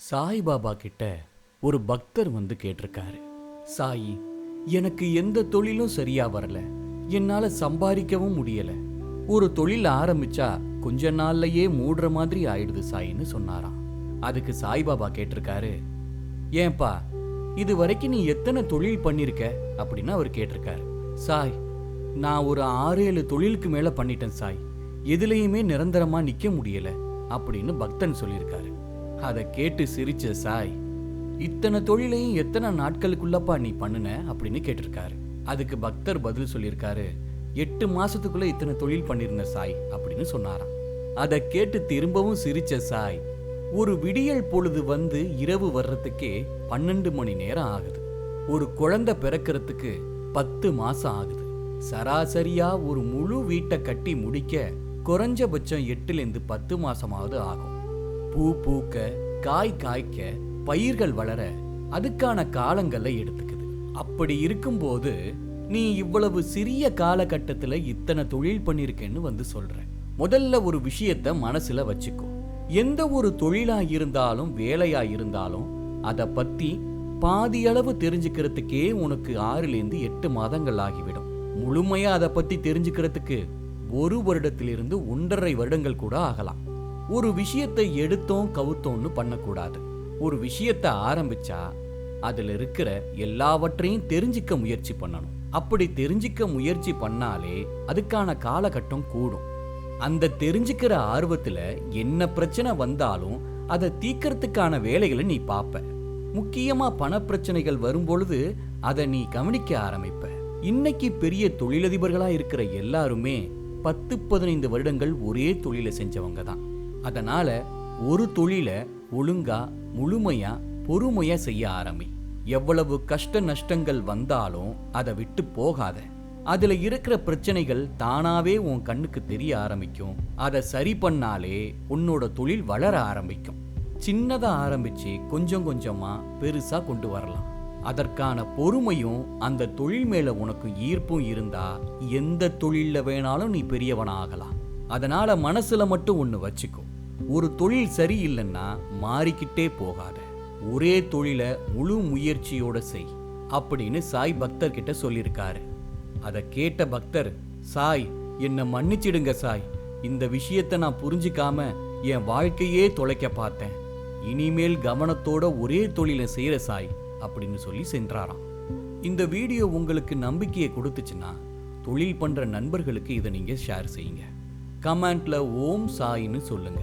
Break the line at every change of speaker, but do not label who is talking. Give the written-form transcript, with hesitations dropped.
சாய்பாபா கிட்ட ஒரு பக்தர் வந்து கேட்டிருக்காரு. சாயி, எனக்கு எந்த தொழிலும் சரியா வரல, என்னால சம்பாதிக்கவும் முடியல, ஒரு தொழில் ஆரம்பிச்சா கொஞ்ச நாள்லயே மூடுற மாதிரி ஆயிடுது சாயின்னு சொன்னாராம். அதுக்கு சாய்பாபா கேட்டிருக்காரு, ஏன்பா இது வரைக்கும் நீ எத்தனை தொழில் பண்ணிருக்க அப்படின்னு அவர் கேட்டிருக்காரு. சாய், நான் ஒரு 6-7 தொழிலுக்கு மேல பண்ணிட்டேன் சாய், எதுலையுமே நிரந்தரமா நிக்க முடியல அப்படின்னு பக்தன் சொல்லியிருக்காரு. அதை கேட்டு சிரிச்ச சாய், இத்தனை தொழிலையும் எத்தனை நாட்களுக்குள்ளப்பா நீ பண்ணுன அப்படின்னு கேட்டிருக்காரு. அதுக்கு பக்தர் பதில் சொல்லியிருக்காரு, 8 மாசத்துக்குள்ள இத்தனை தொழில் பண்ணிருந்த சாய் அப்படின்னு சொன்னாராம். அதை கேட்டு திரும்பவும் சிரிச்ச சாய், ஒரு விடியல் பொழுது வந்து இரவு வர்றதுக்கே 12 மணி நேரம் ஆகுது, ஒரு குழந்தை பிறக்கிறதுக்கு 10 மாசம் ஆகுது, சராசரியா ஒரு முழு வீட்டை கட்டி முடிக்க குறைஞ்சபட்சம் 8லேருந்து 10 மாசமாவது ஆகும். பூ பூக்க, காய் காய்க்க, பயிர்கள் வளர அதுக்கான காலங்களை எடுத்துக்குது. அப்படி இருக்கும்போது நீ இவ்வளவு சிறிய காலகட்டத்தில் இத்தனை தொழில் பண்ணிருக்கேன்னு வந்து சொல்ற. முதல்ல ஒரு விஷயத்த மனசுல வச்சுக்கோ. எந்த ஒரு தொழிலா இருந்தாலும் வேலையா இருந்தாலும் அதை பத்தி பாதியளவு தெரிஞ்சுக்கிறதுக்கே உனக்கு 6லேருந்து 8 மாதங்கள் ஆகிவிடும். முழுமையா அதை பத்தி தெரிஞ்சுக்கிறதுக்கு 1 வருடத்திலிருந்து 1.5 வருடங்கள் கூட ஆகலாம். ஒரு விஷயத்தை எடுத்தோம் கவுத்தோம்னு பண்ணக்கூடாது. ஒரு விஷயத்தை ஆரம்பிச்சா அதுல இருக்கிற எல்லாவற்றையும் தெரிஞ்சுக்க முயற்சி பண்ணணும். அப்படி தெரிஞ்சுக்க முயற்சி பண்ணாலே அதுக்கான காலகட்டம் கூடும். அந்த தெரிஞ்சுக்கிற ஆர்வத்துல என்ன பிரச்சனை வந்தாலும் அதை தீர்க்கறதுக்கான வேலைகளை நீ பார்ப்ப. முக்கியமா பண பிரச்சனைகள் வரும்பொழுது அதை நீ கவனிக்க ஆரம்பிப்ப. இன்னைக்கு பெரிய தொழிலதிபர்களா இருக்கிற எல்லாருமே 10-15 வருடங்கள் ஒரே தொழிலை செஞ்சவங்க தான். அதனால ஒரு தொழிலை ஒழுங்கா முழுமையா பொறுமையா செய்ய ஆரம்பி. எவ்வளவு கஷ்ட நஷ்டங்கள் வந்தாலும் அதை விட்டு போகாத. அதுல இருக்கிற பிரச்சனைகள் தானாவே உன் கண்ணுக்கு தெரிய ஆரம்பிக்கும். அதை சரி பண்ணாலே உன்னோட தொழில் வளர ஆரம்பிக்கும். சின்னதா ஆரம்பிச்சு கொஞ்சம் கொஞ்சமா பெருசா கொண்டு வரலாம். அதற்கான பொறுமையும் அந்த தொழில் மேல உனக்கு ஈர்ப்பும் இருந்தா எந்த தொழில்ல வேணாலும் நீ பெரியவனா ஆகலாம். அதனால மனசுல மட்டும் ஒண்ணு வச்சுக்கோ, ஒரு தொழில் சரியில்லைன்னா மாறிக்கிட்டே போகாத, ஒரே தொழிலை முழு முயற்சியோட செய் அப்படின்னு சாய் பக்தர் கிட்ட சொல்லியிருக்காரு. அதை கேட்ட பக்தர், சாய் என்னை மன்னிச்சிடுங்க சாய், இந்த விஷயத்தை நான் புரிஞ்சிக்காம என் வாழ்க்கையே தொலைக்க பார்த்தேன், இனிமேல் கவனத்தோட ஒரே தொழிலை செய்யற சாய் அப்படின்னு சொல்லி சென்றாராம். இந்த வீடியோ உங்களுக்கு நம்பிக்கையை கொடுத்துச்சுன்னா தொழில் பண்ற நண்பர்களுக்கு இதை நீங்க ஷேர் செய்யுங்க. கமெண்ட்ல ஓம் சாயின்னு சொல்லுங்க.